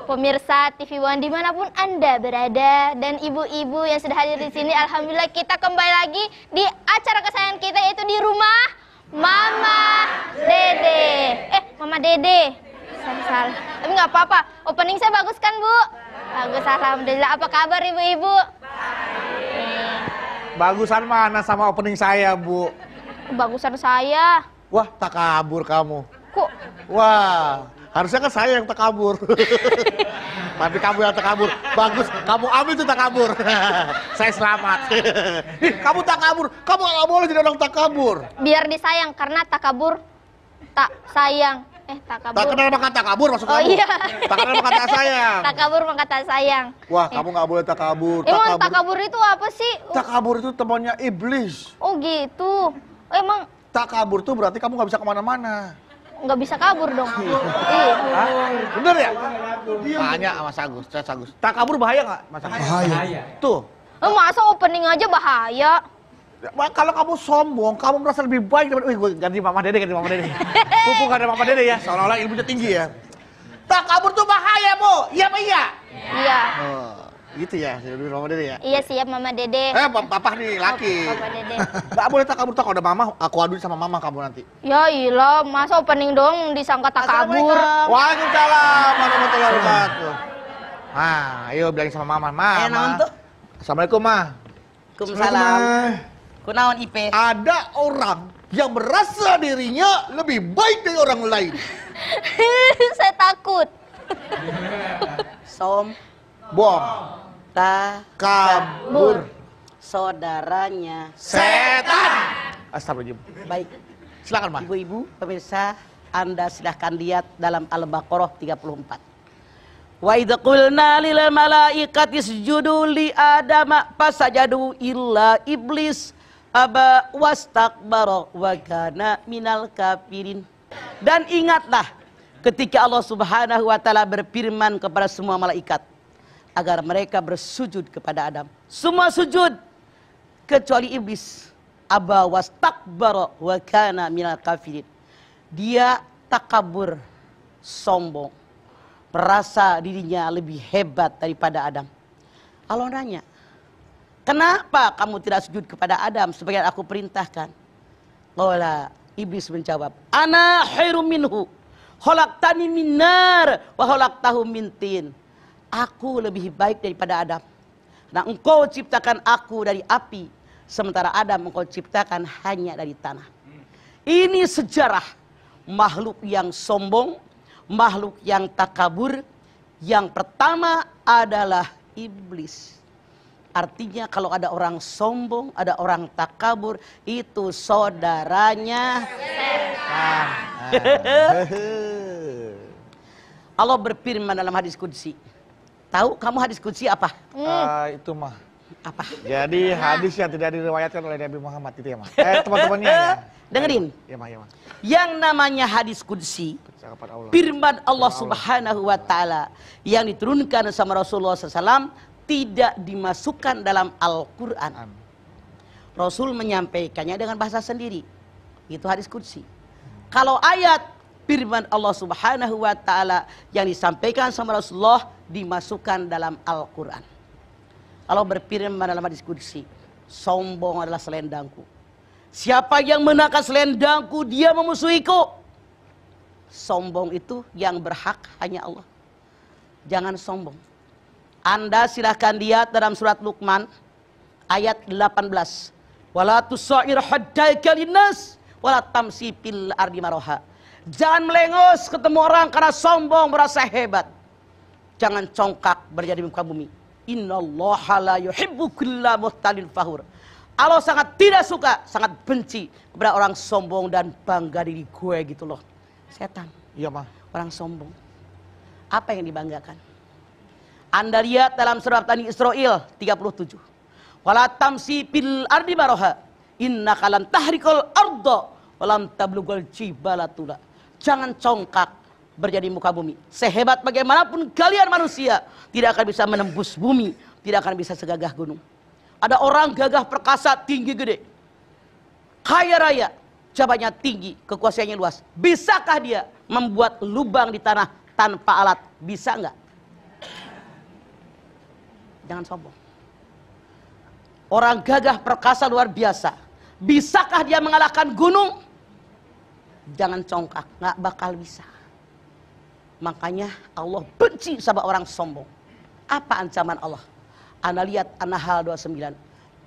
Pemirsa TV One dimanapun Anda berada dan ibu-ibu yang sudah hadir di sini, alhamdulillah kita kembali lagi di acara kesayangan kita yaitu di rumah Mama Dede. Mama Dede. Salah. Tapi nggak apa-apa. Opening saya bagus kan, Bu? Bagus, alhamdulillah. Apa kabar ibu-ibu? Bagusan mana sama opening saya, Bu? Bagusan saya. Wah, tak kabur kamu. Kok? Wah, harusnya kan saya yang tak kabur. Tapi kamu yang tak kabur. Bagus, kamu ambil itu tak kabur. Saya selamat. Kamu tak kabur. Kamu nggak boleh jadi orang tak kabur. Biar disayang karena tak kabur tak sayang. Tak kabur. Tak kenal maka tak kabur maksud kamu. Iya. Tak kenal maka tak sayang. Tak kabur maka tak sayang. Wah, kamu nggak boleh tak kabur. Emang tak kabur itu apa sih? Tak kabur itu temannya iblis. Oh gitu. Emang tak kabur tuh berarti kamu nggak bisa kemana-mana. Nggak bisa kabur dong. Bener ya? Tanya sama Agus, Agus. Tak kabur bahaya nggak, Mas Agus? Bahaya. Tuh. Masa opening aja bahaya? Kalau kamu sombong, kamu merasa lebih baik daripada, gue ganti Mama Dede. Pupuk gak ada Mama Dede ya, seolah-olah ilmunya tinggi ya. Tak kabur tuh bahaya, Bu. Iya apa iya? Iya. Oh, gitu ya, Mama Dede ya. Iya siap Mama Dede. Papa nih laki. Papa Dede. Gak boleh tak kabur tuh, kalau ada Mama, aku aduin sama Mama kamu nanti. Ya ilah, masa opening dong disangka tak kabur. Waalaikumsalam warahmatullahi wabarakatuh. Ayo bilangin sama Mama. Mama. Assalamualaikum, Ma. Waalaikumsalam. Kunaon IP? Ada orang yang merasa dirinya lebih baik dari orang lain. Saya takut. Bom. Kabur. Saudaranya Setan. Astagfirullahaladzim. Baik. Silakan, Ma. Ibu-ibu, pemirsa, Anda silahkan lihat dalam Al-Baqarah 34. Wa idza qulna lil malaikati isjudu li adama fasajadu illa iblis aba wastakbara wa kana minal kafirin. Dan ingatlah ketika Allah Subhanahu wa taala berfirman kepada semua malaikat agar mereka bersujud kepada Adam. Semua sujud kecuali iblis. Aba wastakbara wa kana minal kafirin. Dia takabur, sombong, merasa dirinya lebih hebat daripada Adam. Allah nanya, kenapa kamu tidak sujud kepada Adam sebagai aku perintahkan? Qala, iblis menjawab, ana khairum minhu, khalaqtani min nar wa khalaqtahu min tin. Aku lebih baik daripada Adam. Nah, engkau ciptakan aku dari api, sementara Adam engkau ciptakan hanya dari tanah. Ini sejarah makhluk yang sombong, makhluk yang takabur. Yang pertama adalah iblis. Artinya kalau ada orang sombong, ada orang takabur, itu saudaranya setan. Allah berfirman dalam hadis qudsi. Tahu kamu hadis qudsi apa? Itu mah. Apa? Jadi hadis yang tidak diriwayatkan oleh Nabi Muhammad itu ya, Ma. Teman-temannya ya. Dengerin. Ya, Ma, ya, Ma. Yang namanya hadis qudsi, firman Allah Subhanahu wa taala yang diturunkan sama Rasulullah SAW tidak dimasukkan dalam Al-Quran. Rasul menyampaikannya dengan bahasa sendiri. Itu hadis qudsi. Kalau ayat firman Allah Subhanahu wa taala yang disampaikan sama Rasulullah dimasukkan dalam Al-Quran. Allah berfirman dalam hadis qudsi, sombong adalah selendangku. Siapa yang menaikkan selendangku, dia memusuhiku. Sombong itu yang berhak hanya Allah. Jangan sombong. Anda silahkan lihat dalam surat Luqman ayat 18. Wala tusair haddaika linnas wala tamsi fil ardi maraha. Jangan melengos ketemu orang karena sombong merasa hebat. Jangan congkak berada di muka bumi. Innallaha la yuhibbu kulla muhtalin fakhur. Allah sangat tidak suka, sangat benci kepada orang sombong dan bangga diri gue gitu loh. Setan. Iya, Ma. Orang sombong. Apa yang dibanggakan? Anda lihat dalam surat Bani Israil 37. Wala tamsi fil ardi maraha. Innaka lan tahrikal arda wa lam tablughal jibala tula. Jangan congkak berada di muka bumi. Sehebat bagaimanapun kalian manusia, tidak akan bisa menembus bumi, tidak akan bisa segagah gunung. Ada orang gagah perkasa, tinggi gede, kaya raya, jabatannya tinggi, kekuasaannya luas. Bisakah dia membuat lubang di tanah tanpa alat? Bisa nggak? Jangan sombong. Orang gagah perkasa luar biasa. Bisakah dia mengalahkan gunung? Jangan congkak, nggak bakal bisa. Makanya Allah benci sama orang sombong. Apa ancaman Allah? Ana lihat An-Nahl 29.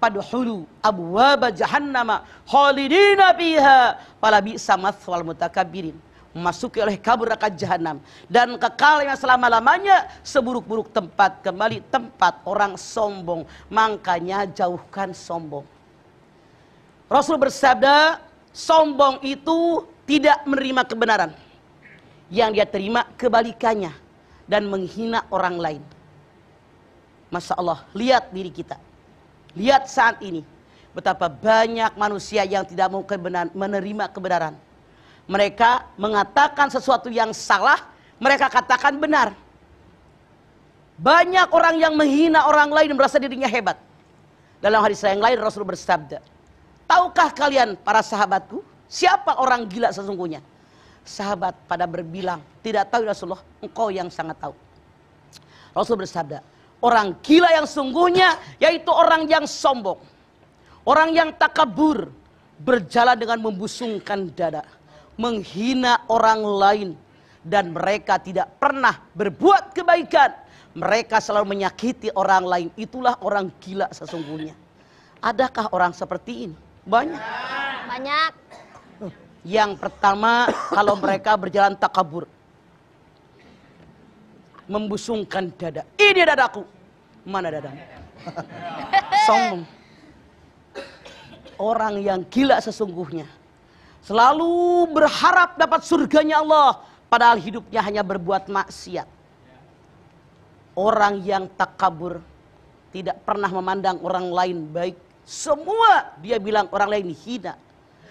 Padhulu abwaba jahannama khalidina fiha fala bi'sa mathwal mutakabbirin. Memasuki oleh kabur neraka jahanam dan kekal yang selama-lamanya seburuk-buruk tempat, kembali tempat orang sombong. Makanya jauhkan sombong. Rasul bersabda, sombong itu tidak menerima kebenaran. Yang dia terima kebalikannya dan menghina orang lain. Masya Allah, lihat diri kita. Lihat saat ini betapa banyak manusia yang tidak mau menerima kebenaran. Mereka mengatakan sesuatu yang salah, mereka katakan benar. Banyak orang yang menghina orang lain dan merasa dirinya hebat. Dalam hadis yang lain Rasul bersabda, tahukah kalian para sahabatku, siapa orang gila sesungguhnya? Sahabat pada berbilang, tidak tahu Rasulullah, engkau yang sangat tahu. Rasul bersabda, orang gila yang sungguhnya yaitu orang yang sombong. Orang yang takabur, berjalan dengan membusungkan dada, menghina orang lain, dan mereka tidak pernah berbuat kebaikan. Mereka selalu menyakiti orang lain. Itulah orang gila sesungguhnya. Adakah orang seperti ini? Banyak. Banyak. Yang pertama, kalau mereka berjalan takabur, membusungkan dada. Ini dadaku. Mana dadamu? Sombong. Orang yang gila sesungguhnya selalu berharap dapat surganya Allah, padahal hidupnya hanya berbuat maksiat. Orang yang takabur tidak pernah memandang orang lain baik. Semua dia bilang orang lain hina.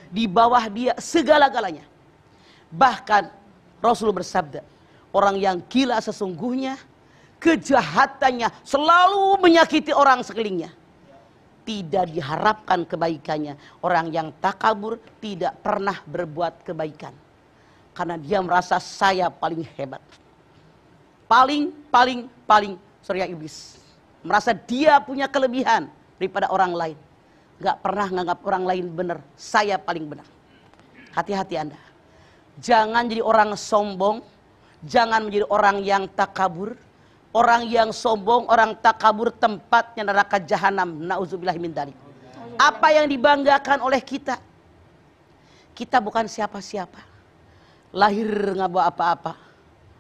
Di bawah dia segala-galanya. Bahkan Rasul bersabda, orang yang gila sesungguhnya kejahatannya selalu menyakiti orang sekelilingnya. Tidak diharapkan kebaikannya. Orang yang takabur tidak pernah berbuat kebaikan. Karena dia merasa saya paling hebat. Paling surya iblis. Merasa dia punya kelebihan daripada orang lain. Gak pernah menganggap orang lain benar. Saya paling benar. Hati-hati Anda. Jangan jadi orang sombong. Jangan menjadi orang yang takabur. Orang yang sombong, orang takabur tempatnya neraka jahanam. Nauzubillah min dzalik. Apa yang dibanggakan oleh kita? Kita bukan siapa-siapa. Lahir nggak bawa apa-apa.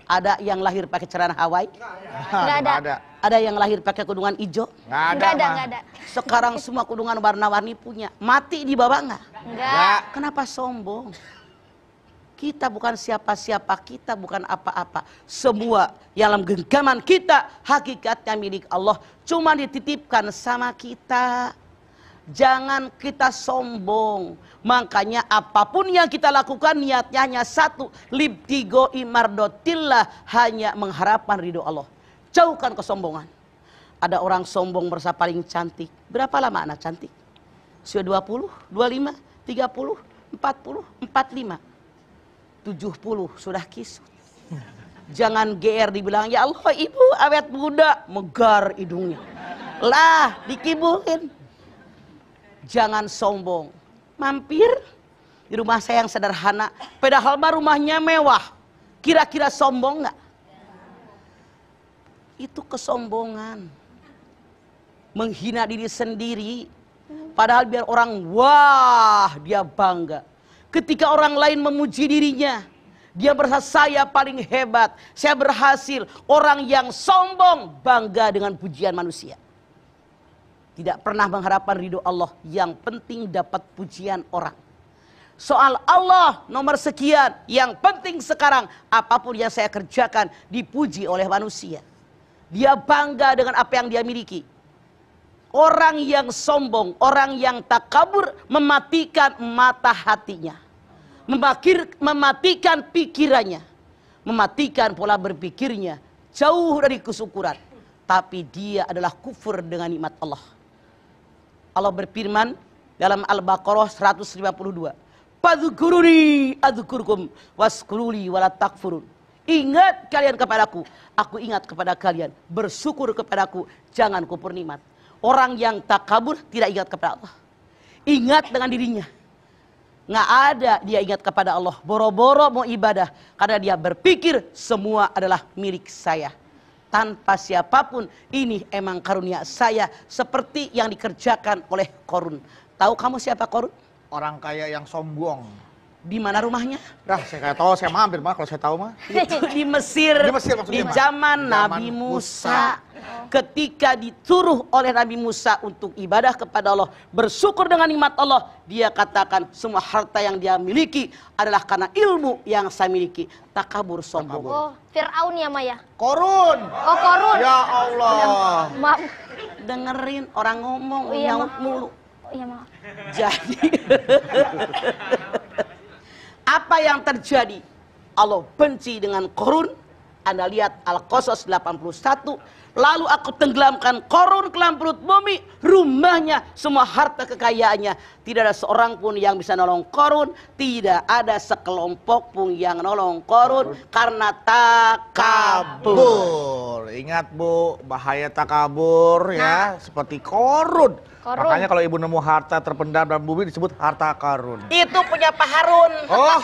Ada yang lahir pakai celana Hawaii? Nggak ada. Ada yang lahir pakai kudungan hijau? Nggak ada. Sekarang semua kudungan warna-warni punya. Mati di bawah nggak? Nggak. Kenapa sombong? Kita bukan siapa-siapa, kita bukan apa-apa. Semua yang dalam genggaman kita, hakikatnya milik Allah. Cuma dititipkan sama kita. Jangan kita sombong. Makanya apapun yang kita lakukan niatnya hanya satu. Libtigo imardotillah, hanya mengharapkan ridho Allah. Jauhkan kesombongan. Ada orang sombong merasa paling cantik. Berapa lama anak cantik? Usia 20, 25, 30, 40, 45. 70 sudah kisut. Jangan GR dibilang, ya Allah ibu awet muda, megar hidungnya. Lah dikibulin. Jangan sombong. Mampir di rumah saya yang sederhana, padahal mah rumahnya mewah. Kira-kira sombong nggak? Itu kesombongan. Menghina diri sendiri, padahal biar orang wah dia bangga. Ketika orang lain memuji dirinya, dia merasa saya paling hebat, saya berhasil. Orang yang sombong bangga dengan pujian manusia. Tidak pernah mengharapkan ridho Allah, yang penting dapat pujian orang. Soal Allah nomor sekian, yang penting sekarang apapun yang saya kerjakan dipuji oleh manusia. Dia bangga dengan apa yang dia miliki. Orang yang sombong, orang yang takabur mematikan mata hatinya. Mematikan pikirannya. Mematikan pola berpikirnya. Jauh dari kesyukuran. Tapi dia adalah kufur dengan nikmat Allah. Allah berfirman dalam Al-Baqarah 152. Fadhkuruni adzkurkum waskuruli wala takfurun. Ingat kalian kepadaku, aku ingat kepada kalian. Bersyukur kepadaku, jangan kufur nikmat. Orang yang takabur tidak ingat kepada Allah. Ingat dengan dirinya. Nggak ada dia ingat kepada Allah. Boro-boro mau ibadah. Karena dia berpikir semua adalah milik saya. Tanpa siapapun, ini emang karunia saya. Seperti yang dikerjakan oleh Korun. Tahu kamu siapa Korun? Orang kaya yang sombong. Di mana rumahnya? Dah, saya nggak tahu, saya mampir mah kalau saya tahu mah. Itu di Mesir. Di Mesir maksudnya, di Mak? zaman Zaman Nabi Musa. Ketika dituruh oleh Nabi Musa untuk ibadah kepada Allah, bersyukur dengan nikmat Allah, dia katakan semua harta yang dia miliki adalah karena ilmu yang saya miliki. Takabur, sombong. Oh, Fir'aun ya Maya? Korun. Oh, Korun. Ya Allah. Maaf. Dengerin orang ngomong, Oh, iya, nyaut maaf. mulu. Oh, iya maaf. Jadi apa yang terjadi? Allah benci dengan Korun. Anda lihat Al-Qasas 81. Lalu aku tenggelamkan Korun ke dalam perut bumi. Rumahnya, semua harta kekayaannya. Tidak ada seorang pun yang bisa nolong Korun. Tidak ada sekelompok pun yang nolong Korun. Karena takabur. Kabur. Ingat Bu, bahaya takabur ya, seperti korun. Korun. Makanya kalau ibu nemu harta terpendam dalam bumi disebut harta karun. Itu punya Pak Harun. Oh,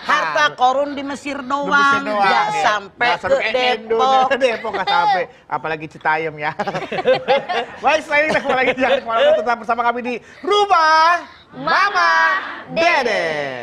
Harta Korun di Mesir doang. Mesir doang, Nggak ya. sampai Nggak ke Depok. Depok nggak sampai. Apalagi Citayam ya. Baik, setelah ini kita kembali lagi. Jangan kemana-mana, tetap bersama kami di Rumah Mama Dede.